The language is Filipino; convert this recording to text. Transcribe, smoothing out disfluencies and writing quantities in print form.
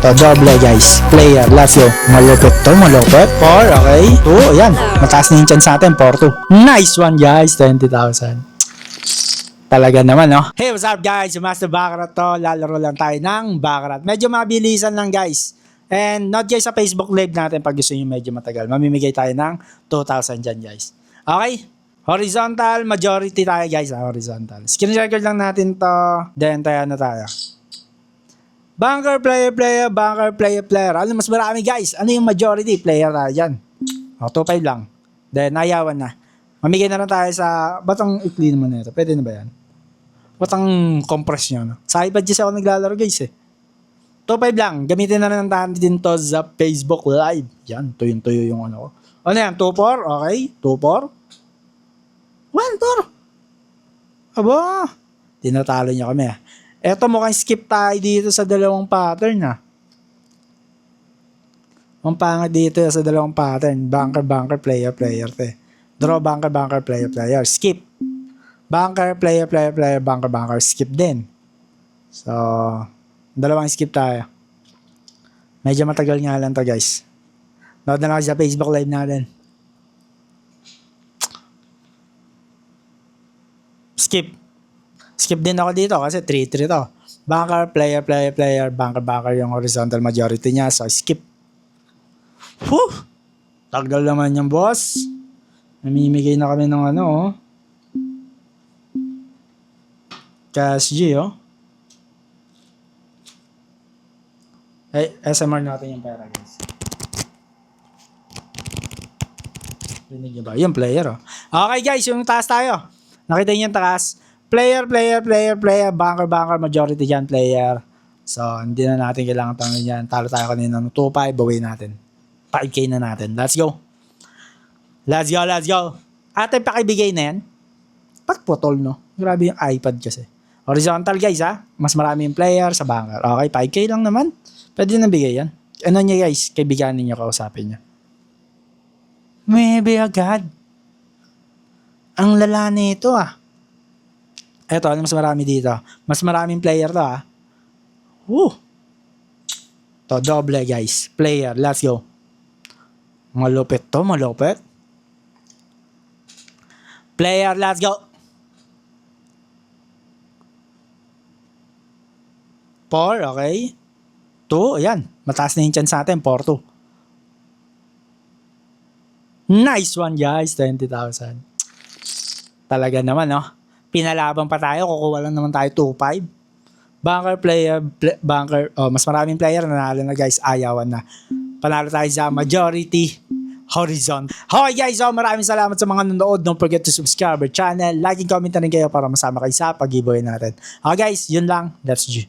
To double guys. Player, let's go. Malupit to, malupit. 4, okay. 2, ayan. Mataas na yung chance natin, 4-2. Nice one guys, 20,000. Talaga naman, no? Hey, what's up guys? Yung Master Baccarat to. Lalaro lang tayo ng Baccarat. Medyo mabilisan lang guys. And not guys sa Facebook Live natin pag gusto nyo medyo matagal. Mamimigay tayo ng 2,000 dyan guys. Okay? Horizontal, majority tayo guys. Horizontal. Screen record lang natin to. Then tayo na tayo. Banker, player. Banker, player. Ano mas marami guys? Ano yung majority? Player tayo dyan. O, 2-5 lang. Then, ayawan na. Mamigay na lang tayo sa... Ba't ang ikli naman na ito? Pwede na ba yan? Ba't ang compress nyo? No? Sa iPad kasi ako naglalaro guys eh. 2-5 lang. Gamitin na lang natin to sa Facebook Live. Yan. Tuyo yung ano ko. Ano yan? 2-4? Okay. 2-4? 1-4. Aba. Tinatalo niya kami ah. Eto mukhang skip tayo dito sa dalawang pattern ah. Ang pangit dito sa dalawang pattern. Banker, player. Draw, banker, player. Skip. Banker, player. Banker. Skip din. So, dalawang skip tayo. Medyo matagal nga lang to guys. Nood na lang sa Facebook Live natin. Skip din ako dito kasi 3-3 to. Banker, player. Banker yung horizontal majority niya. So, skip. Whew! Tagal naman yung boss. Namimigay na kami ng ano, oh. Cash G, oh. Hey, SMR natin yung pera, guys. Rinig niyo ba? Yung player, oh. Okay, guys, yung taas tayo. Nakita niyo yung taas. Player. Banker, majority dyan, player. So, hindi na natin kailangan tanongin yan. Talo tayo kanina ng 2-5, baway natin. 5K na natin. Let's go. Ate, pakibigay na yan. Ba't putol, no? Grabe yung iPad kasi. Horizontal, guys, ha? Mas marami yung player sa banker. Okay, 5K lang naman. Pwede na bigay yan. Ano niya, guys? Kaibiganin niyo, kausapin niya. Maybe agad. Ang lala nito, ah. Eto, ano mas marami dito? Mas maraming player to, ha? Woo! To, doble, guys. Player, let's go. Malupit to, malupit. Player, let's go. 4, okay. 2, ayan. Mataas na yung chance natin, 4-2. Nice one, guys. 20,000. Talaga naman, no? Pinalaban pa tayo. Kukuha lang naman tayo 2-5. Banker, player, banker. Oh, mas maraming player. Nanalo na, guys. Ayawan na. Panalo tayo sa majority horizon. Okay guys, so maraming salamat sa mga nanonood. Don't forget to subscribe our channel. Like and comment na rin kayo para masama kayo sa pag-giveaway natin. Okay guys, yun lang. That's G.